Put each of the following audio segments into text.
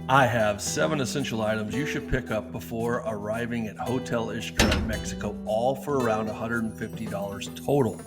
I have 7 essential items you should pick up before arriving at Hotel Xcaret Mexico, all for around $150 total.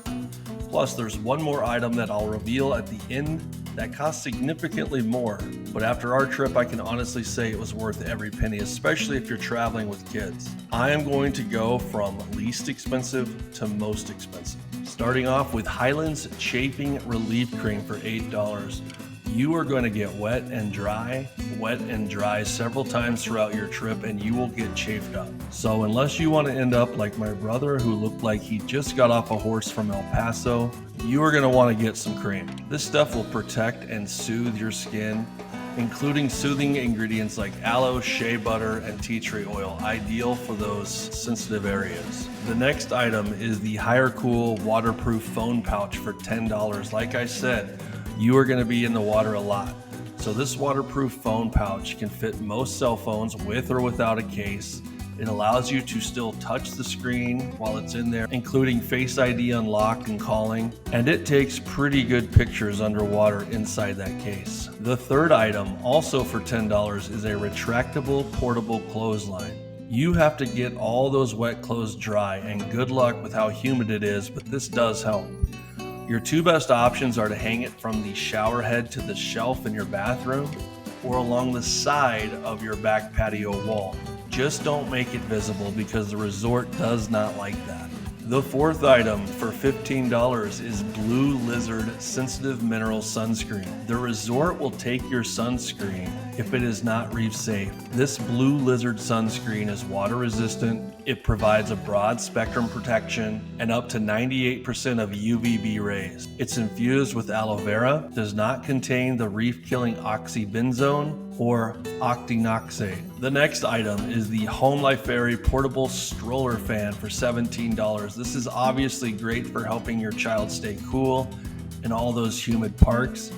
Plus, there's one more item that I'll reveal at the end that costs significantly more, but after our trip, I can honestly say it was worth every penny, especially if you're traveling with kids. I am going to go from least expensive to most expensive. Starting off with Highland's Chafing Relief Cream for $8. You are going to get wet and dry several times throughout your trip, and you will get chafed up. So unless you want to end up like my brother, who looked like he just got off a horse from El Paso, you are going to want to get some cream. This stuff will protect and soothe your skin, including soothing ingredients like aloe, shea butter, and tea tree oil, ideal for those sensitive areas. The next item is the Higher Cool Waterproof Phone Pouch for $10. Like I said, you are going to be in the water a lot. So this waterproof phone pouch can fit most cell phones with or without a case. It allows you to still touch the screen while it's in there, including Face ID unlock and calling, and it takes pretty good pictures underwater inside that case. The third item, also for $10, is a retractable portable clothesline. You have to get all those wet clothes dry, and good luck with how humid it is, but this does help. Your 2 best options are to hang it from the shower head to the shelf in your bathroom or along the side of your back patio wall. Just don't make it visible because the resort does not like that. The fourth item for $15 is Blue Lizard Sensitive Mineral Sunscreen. The resort will take your sunscreen if it is not reef safe. This Blue Lizard sunscreen is water resistant. It provides a broad spectrum protection and up to 98% of UVB rays. It's infused with aloe vera, does not contain the reef-killing oxybenzone or octinoxate. The next item is the Home Life Fairy Portable Stroller Fan for $17. This is obviously great for helping your child stay cool in all those humid parks,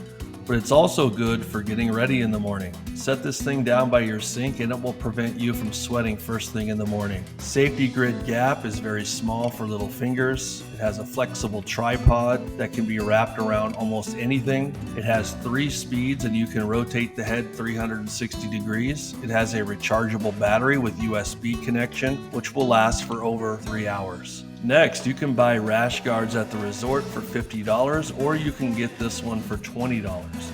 but it's also good for getting ready in the morning. Set this thing down by your sink and it will prevent you from sweating first thing in the morning. Safety grid gap is very small for little fingers. It has a flexible tripod that can be wrapped around almost anything. It has 3 speeds and you can rotate the head 360 degrees. It has a rechargeable battery with USB connection, which will last for over 3 hours. Next, you can buy rash guards at the resort for $50, or you can get this one for $20.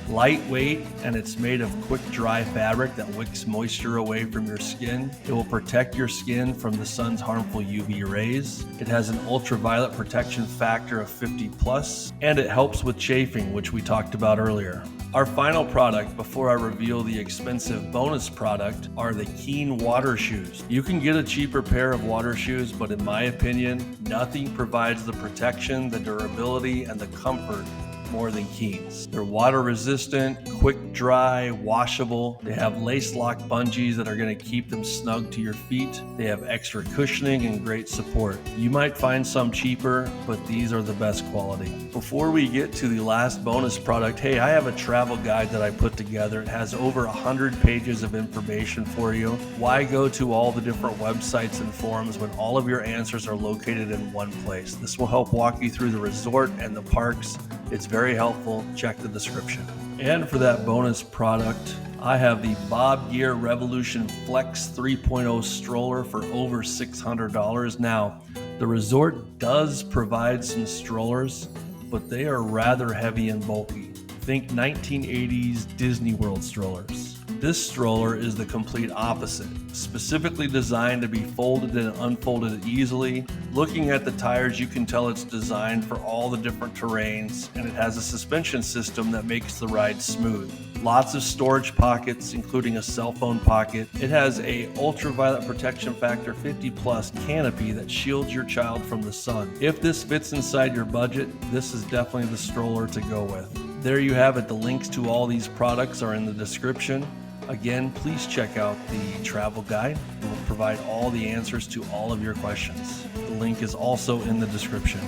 Lightweight, and it's made of quick dry fabric that wicks moisture away from your skin. It will protect your skin from the sun's harmful UV rays. It has an ultraviolet protection factor of 50+, and it helps with chafing, which we talked about earlier. Our final product before I reveal the expensive bonus product are the Keen water shoes. You can get a cheaper pair of water shoes, but in my opinion, nothing provides the protection, the durability, and the comfort more than Keen's. They're water resistant, quick dry, washable. They have lace lock bungees that are going to keep them snug to your feet. They have extra cushioning and great support. You might find some cheaper, but these are the best quality. Before we get to the last bonus product, hey, I have a travel guide that I put together. It has over 100 pages of information for you. Why go to all the different websites and forums when all of your answers are located in one place? This will help walk you through the resort and the parks. It's very helpful. Check the description. And for that bonus product, I have the Bob Gear Revolution Flex 3.0 stroller for over $600. Now, the resort does provide some strollers, but they are rather heavy and bulky. Think 1980s Disney World strollers. This stroller is the complete opposite, specifically designed to be folded and unfolded easily. Looking at the tires, you can tell it's designed for all the different terrains, and it has a suspension system that makes the ride smooth. Lots of storage pockets, including a cell phone pocket. It has a ultraviolet protection factor 50+ canopy that shields your child from the sun. If this fits inside your budget, this is definitely the stroller to go with. There you have it. The links to all these products are in the description. Again, please check out the travel guide. It will provide all the answers to all of your questions. The link is also in the description.